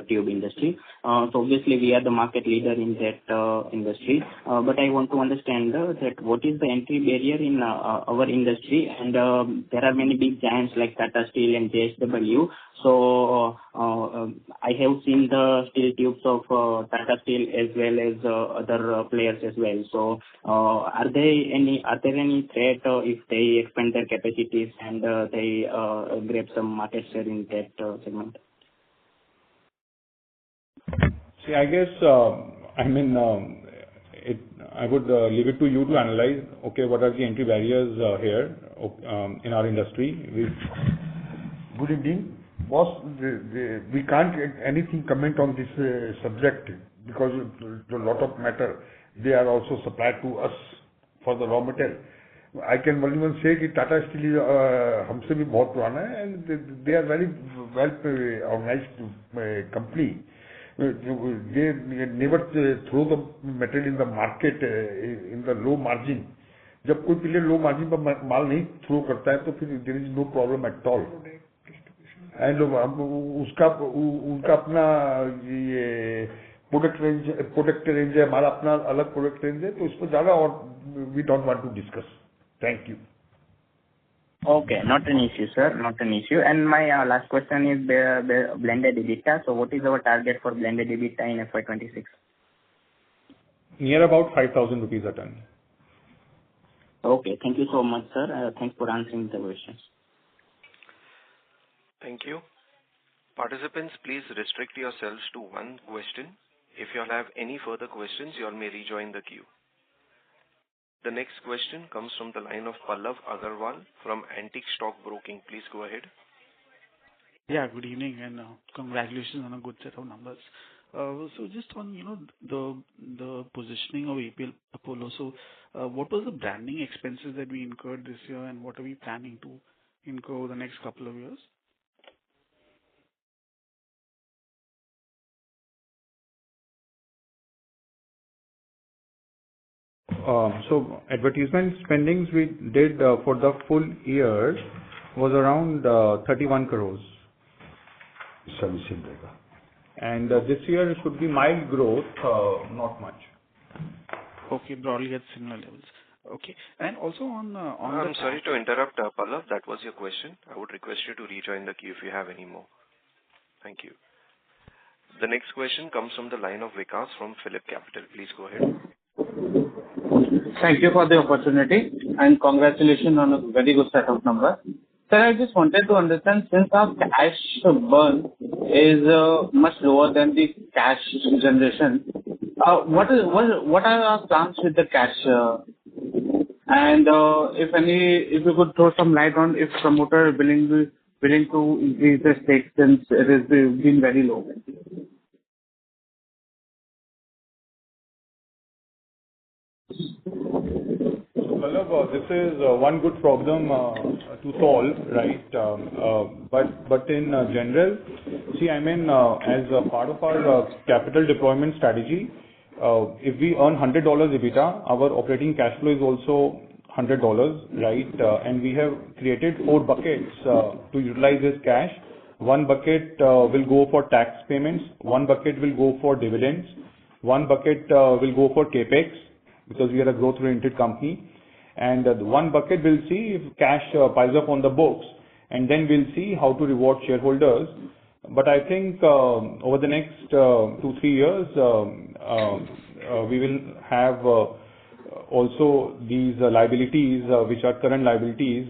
tube industry. So obviously we are the market leader in that industry. But I want to understand that what is the entry barrier in our industry, and there are many big giants like Tata Steel and JSW. So I have seen the steel tubes of Tata Steel as well as other players as well. So are there any threat if they expand their capacities and they grab some market share in that segment? See, I guess, I would leave it to you to analyze, okay, what are the entry barriers here in our industry. Good evening. Boss, we can't anything comment on this subject because a lot of matter, they are also supplied to us for the raw material. I can only say that Tata Steel हमसे भी बहुत पुराना है, and they are very well organized company. They never throw the material in the market in the low margin. जब कोई player low margin पर माल नहीं throw करता है तो फिर there is no problem at all. And उनका अपना ये प्रोडक्ट रेंज है, हमारा अपना अलग प्रोडक्ट रेंज है, तो इस पर ज्यादा और we don't want to discuss. Thank you. Okay, not an issue, sir. Not an issue. And my last question is blended EBITDA. So what is our target for blended EBITDA in FY26? Near about 5,000 rupees a ton. Okay, thank you so much, sir. Thanks for answering the questions. Thank you. Participants, please restrict yourselves to one question. If you all have any further questions, you all may rejoin the queue. The next question comes from the line of Pallav Agarwal from Antique Stock Broking. Please go ahead. Yeah, good evening and congratulations on a good set of numbers. So just on the positioning of APL Apollo. So what was the branding expenses that we incurred this year, and what are we planning to incur over the next couple of years? So advertisement spendings we did for the full year was around 31 crores. And this year should be mild growth, not much. Okay, broadly at similar levels. Okay, and also on I'm sorry to interrupt, Pallav. That was your question. I would request you to rejoin the queue if you have any more. Thank you. The next question comes from the line of Vikas from Phillip Capital. Please go ahead. Thank you for the opportunity and congratulations on a very good set of numbers. Sir, I just wanted to understand, since our cash burn is much lower than the cash generation, what are our plans with the cash? And if you could throw some light on if promoter is willing to increase the stake since it has been very low. Pallav, this is one good problem to solve, right? But in general, see, as a part of our capital deployment strategy, if we earn $100 EBITDA, our operating cash flow is also $100, right? And we have created 4 buckets to utilize this cash. One bucket will go for tax payments, one bucket will go for dividends, one bucket will go for capex, because we are a growth-oriented company. And one bucket will see if cash piles up on the books, and then we'll see how to reward shareholders. But I think over the next 2-3 years, we will have also these liabilities, which are current liabilities.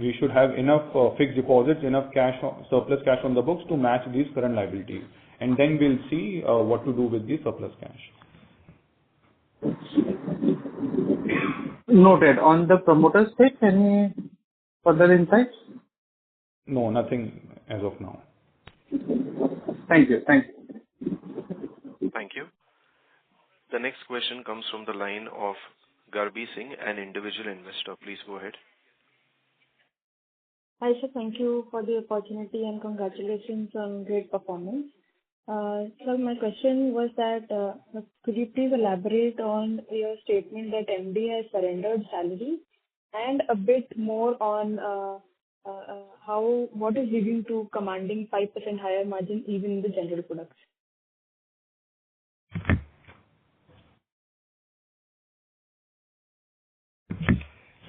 We should have enough fixed deposits, enough cash, surplus cash on the books to match these current liabilities. And then we'll see what to do with the surplus cash. Noted. On the promoter stake, any further insights? No, nothing as of now. Thank you. Thank you. The next question comes from the line of Garbi Singh, an individual investor. Please go ahead. Hi, sir. Thank you for the opportunity and congratulations on great performance. Sir, my question was that could you please elaborate on your statement that MD has surrendered salary? and a bit more on what is leading to commanding 5% higher margin even in the general products?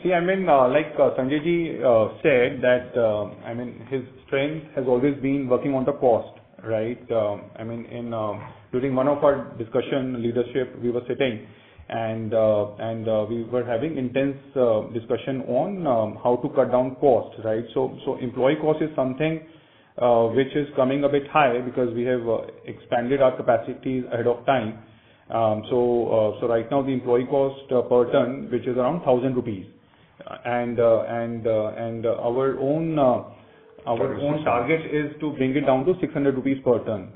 See, like Sanjay ji said that, his strength has always been working on the cost, right? During one of our discussion leadership, we were sitting and we were having intense discussion on how to cut down costs, right? So employee cost is something which is coming a bit high because we have expanded our capacities ahead of time. So right now the employee cost per ton, which is around 1,000 rupees. And our own target is to bring it down to 600 rupees per ton.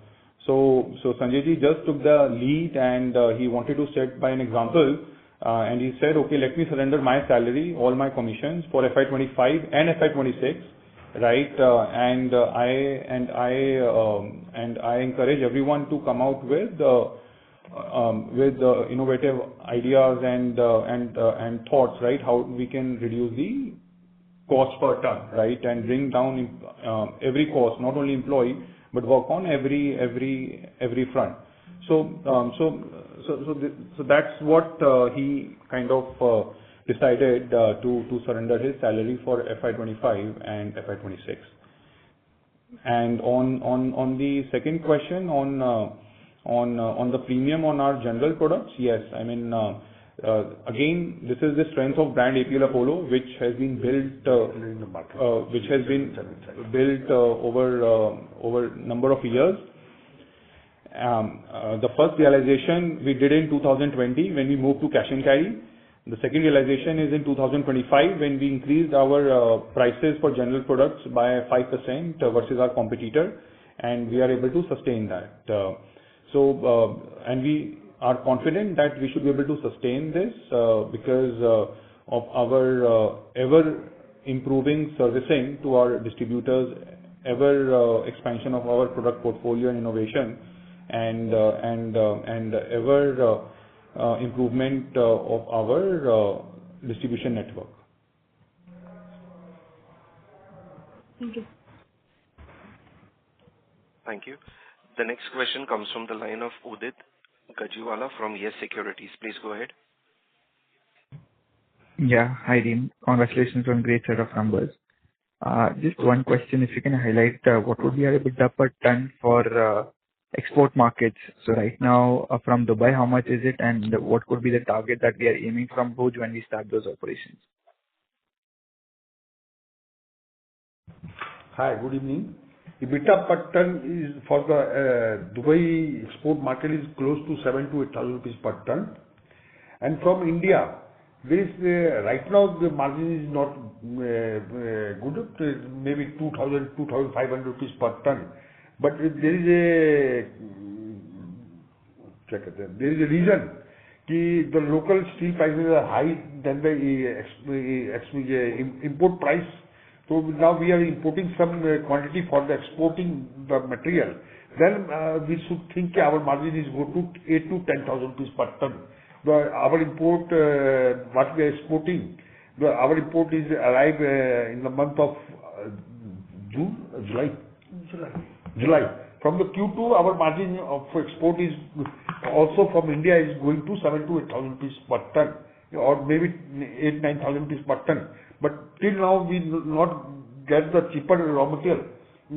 So Sanjay ji just took the lead and he wanted to set by an example, and he said, okay, let me surrender my salary, all my commissions for FY25 and FY26, right? I encourage everyone to come out with innovative ideas and thoughts, right? How we can reduce the cost per ton, right? And bring down every cost, not only employee, but work on every front. So that's what he kind of decided to surrender his salary for FY25 and FY26. And on the second question on the premium on our general products, yes, again, this is the strength of brand APL Apollo, which has been built over number of years. The first realization we did in 2020 when we moved to cash and carry. The second realization is in 2025 when we increased our prices for general products by 5% versus our competitor, and we are able to sustain that. And we are confident that we should be able to sustain this because of our ever improving servicing to our distributors, ever expansion of our product portfolio and innovation, and ever improvement of our distribution network. Thank you. Thank you. The next question comes from the line of Udit Gajiwala from Yes Securities. Please go ahead. Yeah. Hi, team. Congratulations on great set of numbers. Just one question, if you can highlight what would be our EBITDA per ton for export markets. So right now from Dubai, how much is it, and what could be the target that we are aiming from Bhuj when we start those operations? Hi, good evening. EBITDA per ton is for the Dubai export market is close to 7,000 to 8,000 rupees per ton. And from India, there is right now the margin is not good, maybe 2,000, 2,500 rupees per ton. But there is a reason that the local steel prices are high than the import price. So now we are importing some quantity for the exporting the material. Then we should think our margin is go to 8,000 to 10,000 rupees per ton. Our import, what we are exporting, our import is arrive in the month of July. From the Q2, our margin of export is also from India is going to 7,000 to 8,000 rupees per ton, or maybe 8,000 to 9,000 rupees per ton. But till now we not get the cheaper raw material.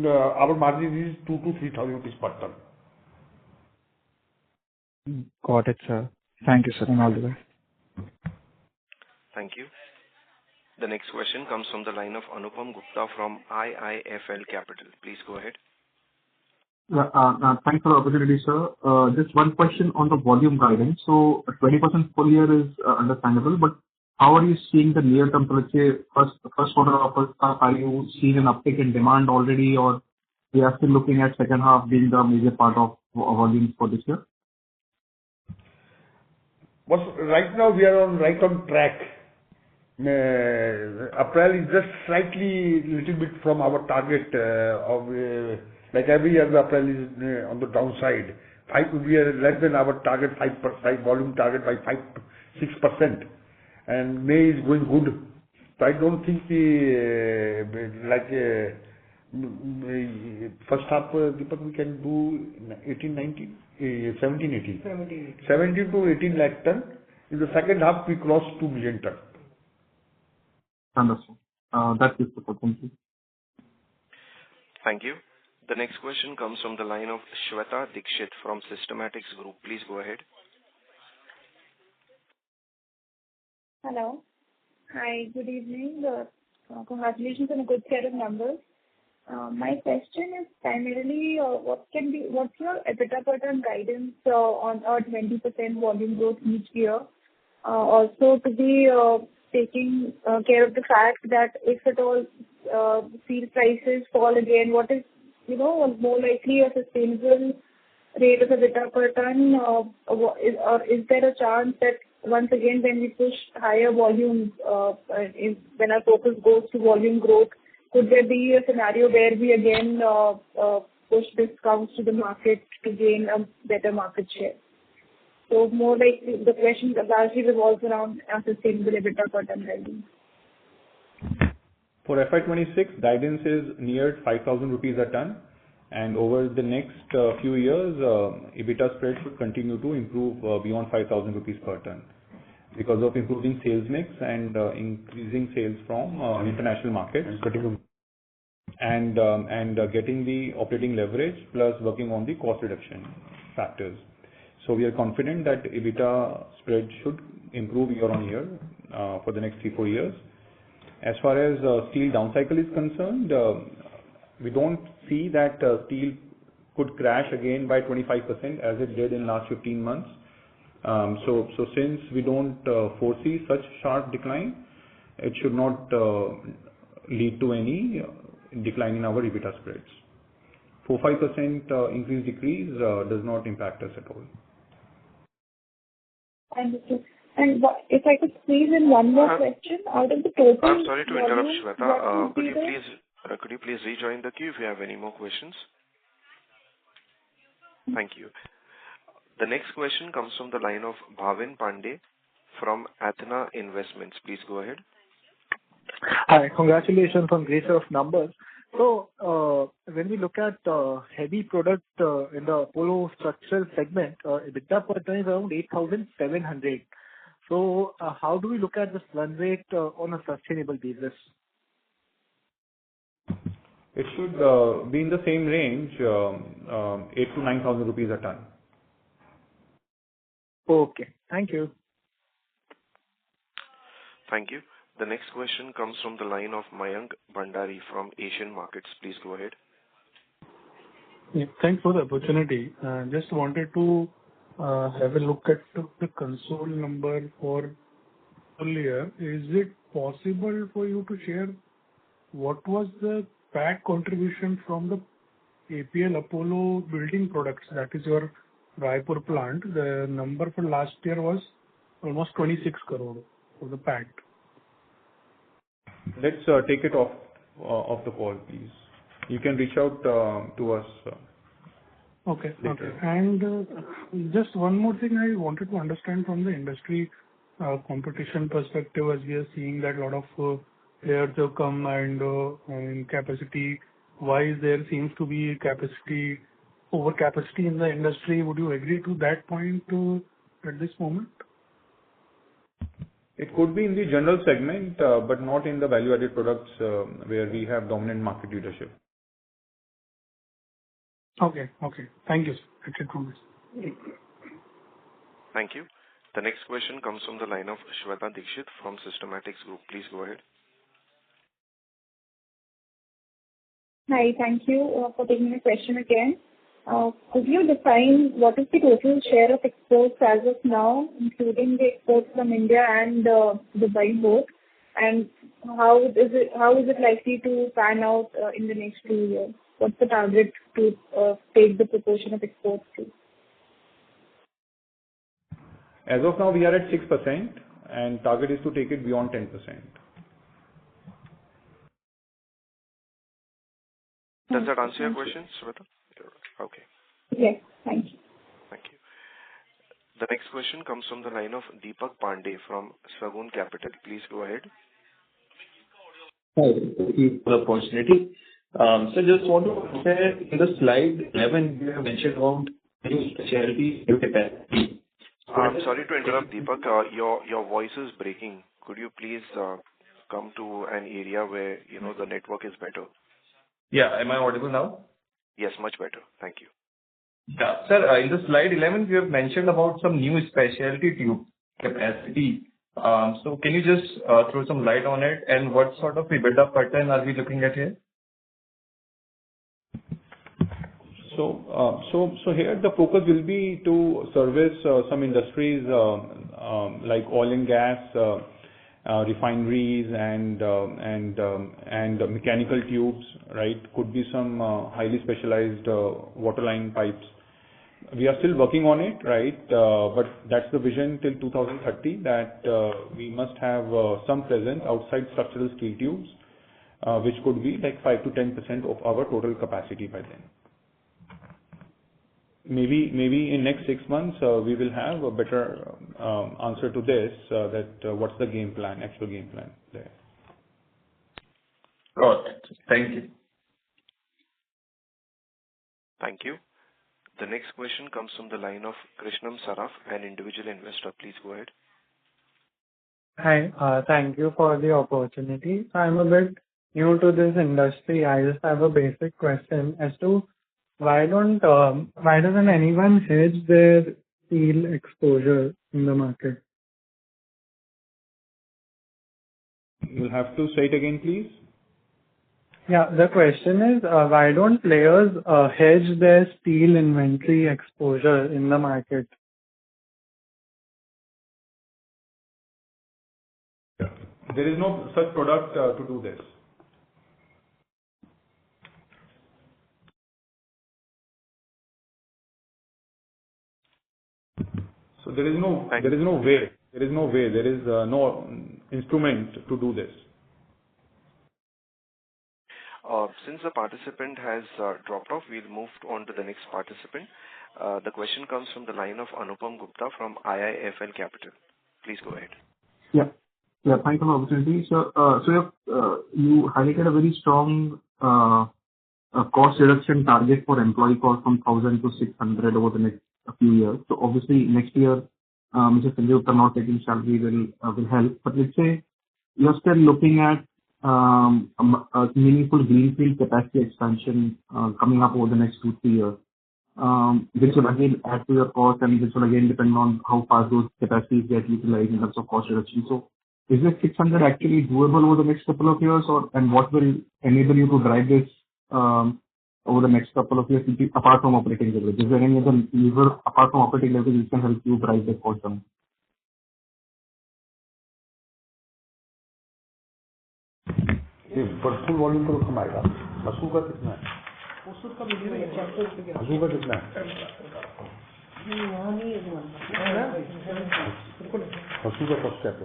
Our margin is 2,000 to 3,000 rupees per ton. Got it, sir. Thank you, sir, and all the best. Thank you. The next question comes from the line of Anupam Gupta from IIFL Capital. Please go ahead. Thanks for the opportunity, sir. Just one question on the volume guidance. So 20% full year is understandable, but how are you seeing the near term, let's say first quarter of first half? Are you seeing an uptick in demand already, or we are still looking at second half being the major part of volumes for this year? But right now we are right on track. April is just slightly little bit from our target of like every year the April is on the downside. We are less than our target 5% volume target by 6%, and May is going good. So I don't think first half, Deepak, we can do 18, 19, 17, 18. 17 to 18 lakh ton. In the second half, we cross 2 million ton. Understood. That's it. Thank you. Thank you. The next question comes from the line of Shweta Dikshit from Systematics Group. Please go ahead. Hello. Hi, good evening. Congratulations on a good set of numbers. My question is primarily, what's your EBITDA per ton guidance on our 20% volume growth each year? Also to be taking care of the fact that if at all steel prices fall again, what is, more likely a sustainable rate of EBITDA per ton? Or is there a chance that once again, when we push higher volumes, when our focus goes to volume growth, could there be a scenario where we again push discounts to the market to gain a better market share? So more like the question largely revolves around sustainable EBITDA per ton guidance. For FY26, guidance is near 5,000 rupees a ton, and over the next few years, EBITDA spread should continue to improve beyond 5,000 rupees per ton because of improving sales mix and increasing sales from international markets and getting the operating leverage plus working on the cost reduction factors. So we are confident that EBITDA spread should improve year on year for the next 3-4 years. As far as steel down cycle is concerned, we don't see that steel could crash again by 25% as it did in last 15 months. So since we don't foresee such sharp decline, it should not lead to any decline in our EBITDA spreads. 4-5% increase decrease does not impact us at all. Understood. And if I could squeeze in one more question, out of the total. I'm sorry to interrupt, Shweta. Could you please rejoin the queue if you have any more questions? Thank you. The next question comes from the line of Bhavin Pandey from Athena Investments. Please go ahead. Hi, congratulations on great set of numbers. So, when we look at heavy product in the Apollo structural segment, EBITDA per ton is around 8,700. So, how do we look at this run rate on a sustainable basis? It should be in the same range, 8,000 to 9,000 rupees a ton. Okay, thank you. Thank you. The next question comes from the line of Mayank Bhandari from Asian Markets. Please go ahead. Yeah, thanks for the opportunity. Just wanted to have a look at the console number for full year. Is it possible for you to share what was the PAT contribution from the APL Apollo building products, that is your Raipur plant? The number for last year was almost 26 crore for the PAT. Let's take it off the call, please. You can reach out to us. Okay. Later. Okay. And just one more thing I wanted to understand from the industry competition perspective, as we are seeing that a lot of players have come and capacity wise there seems to be overcapacity in the industry. Would you agree to that point at this moment? It could be in the general segment, but not in the value-added products where we have dominant market leadership. Okay. Thank you, sir. That's it from me. Thank you. The next question comes from the line of Shweta Dikshit from Systematics Group. Please go ahead. Hi, thank you for taking the question again. Could you define what is the total share of exports as of now, including the exports from India and Dubai both, and how is it likely to pan out in the next 2 years? What's the target to take the proportion of exports to? As of now, we are at 6%, and target is to take it beyond 10%. Does that answer your question, Shweta? Okay. Yes, thank you. Thank you. The next question comes from the line of Deepak Pandey from Sagun Capital. Please go ahead. Hi, thank you for the opportunity. So just want to say in the slide 11, you have mentioned about new specialty capacity. I'm sorry to interrupt, Deepak. Your voice is breaking. Could you please come to an area where the network is better? Yeah, am I audible now? Yes, much better. Thank you. Yeah, sir. In the slide 11, you have mentioned about some new specialty tube capacity. So can you just throw some light on it, and what sort of EBITDA pattern are we looking at here? So here the focus will be to service some industries like oil and gas, refineries, and mechanical tubes, right? Could be some highly specialized waterline pipes. We are still working on it, right? But that's the vision till 2030, that we must have some presence outside structural steel tubes, which could be like 5 to 10% of our total capacity by then. Maybe in next 6 months, we will have a better answer to this, what's the game plan, actual game plan there. Got it. Thank you. Thank you. The next question comes from the line of Krishnam Saraf, an individual investor. Please go ahead. Hi, thank you for the opportunity. I'm a bit new to this industry. I just have a basic question as to why doesn't anyone hedge their steel exposure in the market? You'll have to say it again, please. Yeah, the question is, why don't players hedge their steel inventory exposure in the market? There is no such product to do this. So there is no way. There is no instrument to do this. Since the participant has dropped off, we'll move on to the next participant. The question comes from the line of Anupam Gupta from IIFL Capital. Please go ahead. Yeah, thank you for the opportunity. So you highlighted a very strong cost reduction target for employee cost from 1,000 to 600 over the next few years. So obviously next year, Mr. Sanjay Gupta not taking salary will help. But let's say you're still looking at a meaningful greenfield capacity expansion coming up over the next 2-3 years, which will again add to your cost, and which will again depend on how fast those capacities get utilized in terms of cost reduction. So is this 600 actually doable over the next couple of years, and what will enable you to drive this over the next couple of years, apart from operating leverage? Is there any other lever apart from operating leverage which can help you drive the cost down? Personal volume तो कम आएगा. मसूर का कितना है? मसूर का कितना है? मसूर का कॉस्ट क्या है?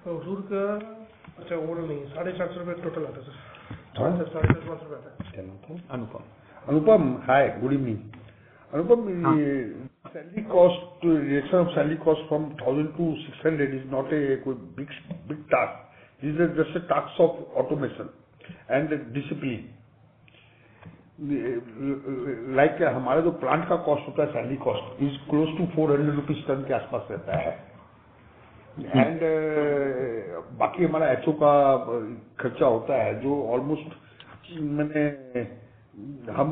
मसूर का अच्छा वो नहीं 450 रुपये टोटल आता है सर. 450 रुपये आता है. अनुपम, hi, good evening. Anupam, salary cost, reduction of salary cost from 1,000 to 600 is not a big task. This is just a task of automation and discipline. Like हमारा जो प्लांट का कॉस्ट होता है, salary cost is close to 400 rupees ton के आसपास रहता है. And बाकी हमारा एचओ का खर्चा होता है जो ऑलमोस्ट मैंने हम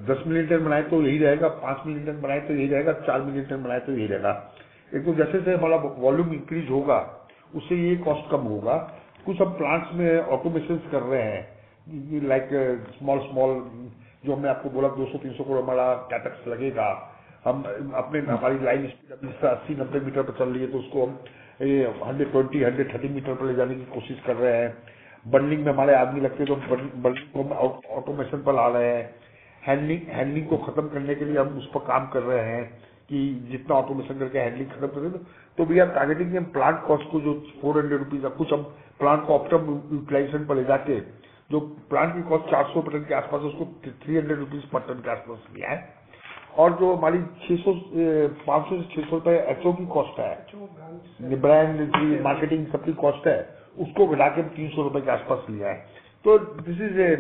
10 मिलियन टन बनाए तो यही रहेगा, 5 मिलियन टन बनाए तो यही रहेगा, 4 मिलियन टन बनाए तो यही रहेगा. एक तो जैसे जैसे हमारा वॉल्यूम इंक्रीज होगा उससे ये कॉस्ट कम होगा. कुछ हम प्लांट्स में ऑटोमेशन कर रहे हैं, लाइक स्मॉल जो हमने आपको बोला 200-300 करोड़ हमारा कैपेक्स लगेगा. हम अपने हमारी लाइन स्पीड 80-90 मीटर पर चल रही है तो उसको हम 120-130 मीटर पर ले जाने की कोशिश कर रहे हैं. बंडलिंग में हमारे आदमी लगते हैं तो बंडलिंग को हम ऑटोमेशन पर ला रहे हैं. हैंडलिंग को खत्म करने के लिए हम उस पर काम कर रहे हैं कि जितना ऑटोमेशन करके हैंडलिंग खत्म करें. तो वी आर टारगेटिंग हम प्लांट कॉस्ट को जो 400 रुपीज कुछ हम प्लांट को ऑप्टिमम यूटिलाइजेशन पर ले जाके जो प्लांट की कॉस्ट 400 टन के आसपास उसको 300 रुपीज पर टन के आसपास लिया है. और जो हमारी 500 से 600 रुपए एचओ की कॉस्ट है, ब्रांड की मार्केटिंग सबकी कॉस्ट है, उसको घटा के 300 रुपए के आसपास लिया है. तो दिस इज ए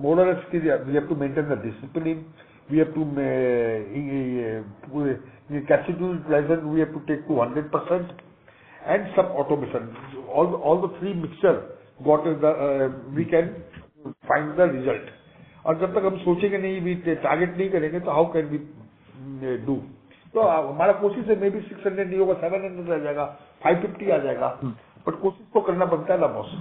मोर और less we have to maintain the discipline, we have to capacity utilisation we have to take to 100% and some automation. All the three mixture what is the we can find the result. और जब तक हम सोचेंगे नहीं, भी target नहीं करेंगे, तो हाउ कैन वी डू. तो हमारा कोशिश है, मे बी 600 नहीं होगा, 700 आ जाएगा, 550 आ जाएगा, बट कोशिश तो करना बनता है ना बॉस.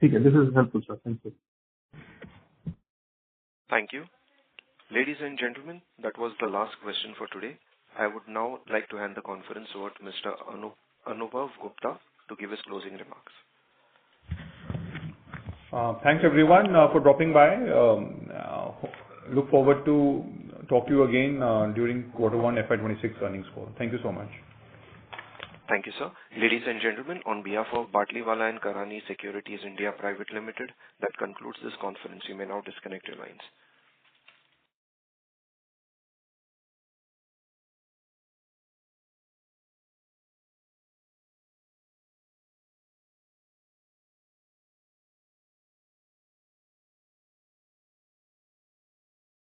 ठीक है, this is helpful sir, thank you. Thank you. Ladies and gentlemen, that was the last question for today. I would now like to hand the conference over to Mr. Anubhav Gupta to give his closing remarks. Thanks everyone for dropping by. Look forward to talk to you again during Q1 FY26 earnings call. Thank you so much. Thank you, sir. Ladies and gentlemen, on behalf of Batliwala and Karani Securities India Private Limited, that concludes this conference. You may now disconnect your lines.